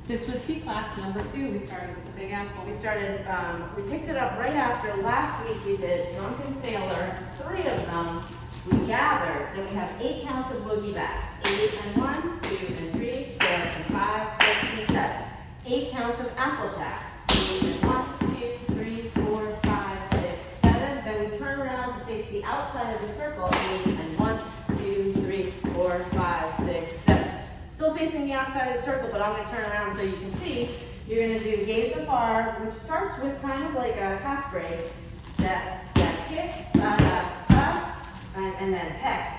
This was C-class number 2. We started with the Big Apple. We picked it up right after last week we did Drunken Sailor, 3 of them. We gathered, then we have 8 counts of boogie back. 8 and 1, 2 and 3, 4 and 5, 6 and 7. 8 counts of Apple Jacks. 8 and 1, 2, 3, 4, 5, 6, 7. Then we turn around to face the outside of the circle. 8 and 1, 2, 3, 4, 5, 6, 7. Still facing the outside of the circle, but I'm going to turn around so you can see. You're going to do gaze afar, which starts with kind of like a half break. Step, step, kick, and then pecs.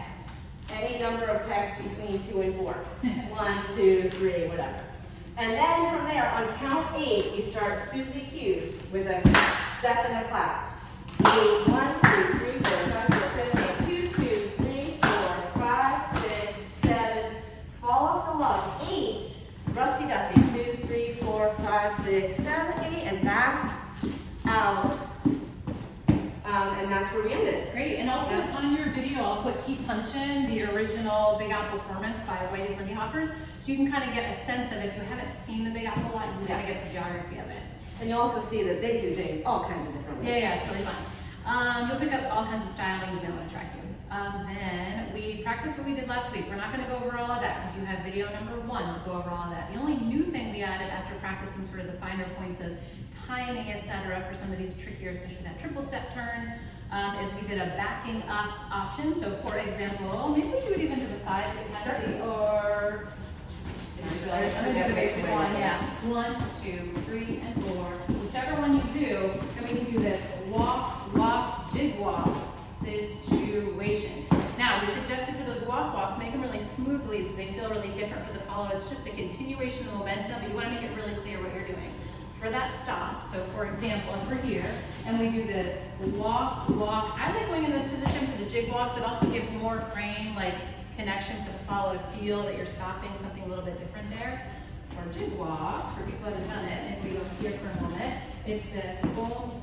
Any number of pecs between 2 and 4. 1, 2, 3, whatever. And then from there, on count 8, you start Susie Q's with a step and a clap. 8, 1, 2, 3, 4, 5, 6, 7, 8, 2, 2, 3, 4, 5, 6, 7. Fall off the log. 8. Rusty Dusty. 2, 3, 4, 5, 6, 7, 8. And back out. And that's where we ended. Great, and I'll put on your video, I'll put Keep Punchin', the original Big Apple performance by Whitey's Lindy Hoppers, so you can kind of get a sense of, if you haven't seen the Big Apple live, you can kind of get the geography of it. And you'll also see that they do things all kinds of different ways. Yeah, it's really fun. You'll pick up all kinds of stylings that will attract you. Then we practiced what we did last week. We're not going to go over all of that because you have video number 1 to go over all of that. The only new thing we added after practicing sort of the finer points of timing, etc., for some of these trickier, especially that triple step turn, is we did a backing up option. So for example, maybe we do it even to the side so you can see, or I'm going to do the basic one, yeah. 1, 2, 3, and 4. Whichever one you do, then we can do this walk, walk, jig walk situation. Now, we suggested for those walks, make them really smooth leads so they feel really different for the follow. It's just a continuation of momentum, but you want to make it really clear what you're doing. For that stop, so for example, if we're here and we do this walk, walk, I like going in this position for the jig walks. It also gives more frame, like connection for the follow to feel that you're stopping something a little bit different there. For jig walks, for people that have done it, and we go here for a moment, it's this boom,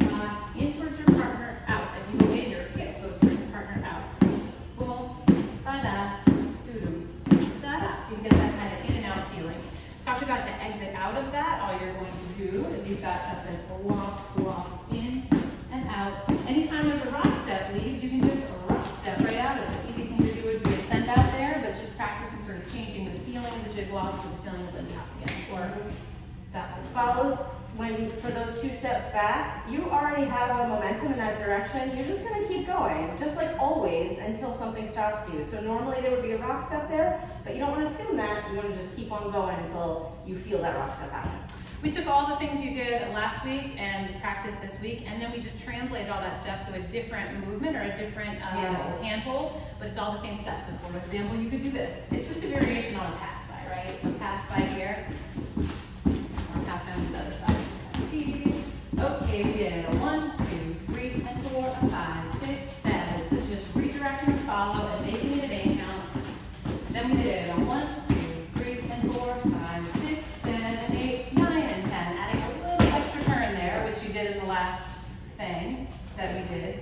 in towards your partner, out. As you wave your hip goes towards your partner, out. Boom, ba-da, doo-doo, da-da. So you get that kind of in and out feeling. Talked about to exit out of that, all you're going to do is you've got up this walk, walk, in and out. Anytime there's a rock step leads, you can just rock step right out of it. The easy thing to do would be a send out there, but just practicing sort of changing the feeling of the jig walks to the feeling of Lindy Hop again. Or that's what follows for those 2 steps back, you already have a momentum in that direction. You're just going to keep going, just like always, until something stops you. So normally there would be a rock step there, but you don't want to assume that. You want to just keep on going until you feel that rock step happen. We took all the things you did last week and practiced this week, and then we just translated all that stuff to a different movement or a different handhold, but it's all the same steps. So for example, you could do this. It's just a variation on a pass by, right? So pass by here, or pass by on the other side. See? Okay, we did a 1, 2, 3, and 4, 5, 6, 7. This is just redirecting the follow and making it an 8 count. Then we did a 1, 2, 3, and 4, 5, 6, 7, 8, 9, and 10. Adding a little extra turn there, which you did in the last thing that we did.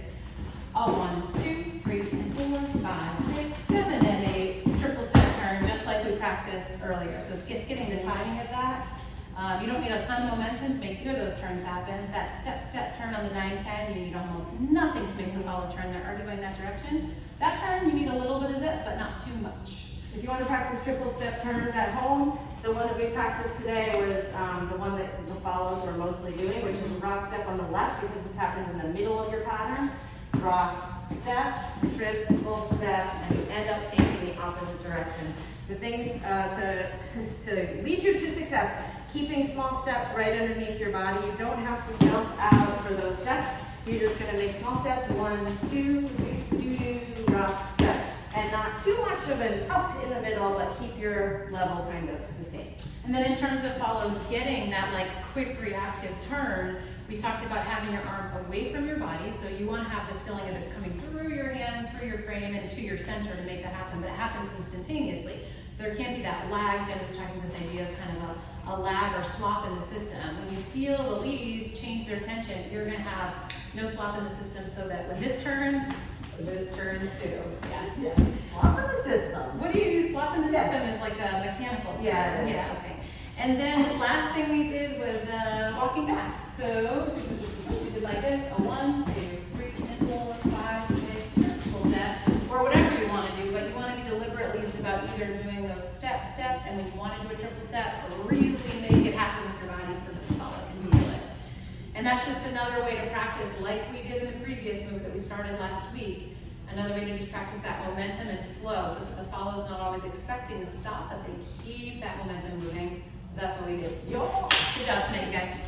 All 1, 2, 3, and 4, 5, 6, 7, and 8. Triple step turn, just like we practiced earlier. So it's getting the timing of that. You don't need a ton of momentum to make either of those turns happen. That step turn on the 9-10, you need almost nothing to make the follow turn. They're already going that direction. That turn, you need a little bit of zip, but not too much. If you want to practice triple step turns at home, the one that we practiced today was the one that the follows were mostly doing, which is a rock step on the left, because this happens in the middle of your pattern. Rock, step, triple step, and you end up facing the opposite direction. The things to lead you to success: keeping small steps right underneath your body. You don't have to jump out for those steps. You're just going to make small steps. 1, 2, 3, rock, step. And not too much of an up in the middle, but keep your level kind of the same. And then in terms of follows, getting that like quick reactive turn, we talked about having your arms away from your body. So you want to have this feeling of it's coming through your hand, through your frame, and to your center to make that happen, but it happens instantaneously. So there can't be that lag. Jen was talking about this idea of kind of a lag or slop in the system. When you feel the lead change their tension, you're going to have no slop in the system, so that when this turns too. Yeah. Slop in the system. What do you use? Slop in the system is like a mechanical term. Yeah. Yeah, okay. And then last thing we did was walking back. So we did like this, a 1, 2, 3, and 4, 5, 6, triple step, or whatever you want to do, but you want to be deliberately, it's about either doing those steps, and when you want to do a triple step, really make it happen with your body so that the follow can feel it. And that's just another way to practice, like we did in the previous move that we started last week, another way to just practice that momentum and flow so that the follow is not always expecting to stop, but they keep that momentum moving. That's what we did. Good job tonight, you guys.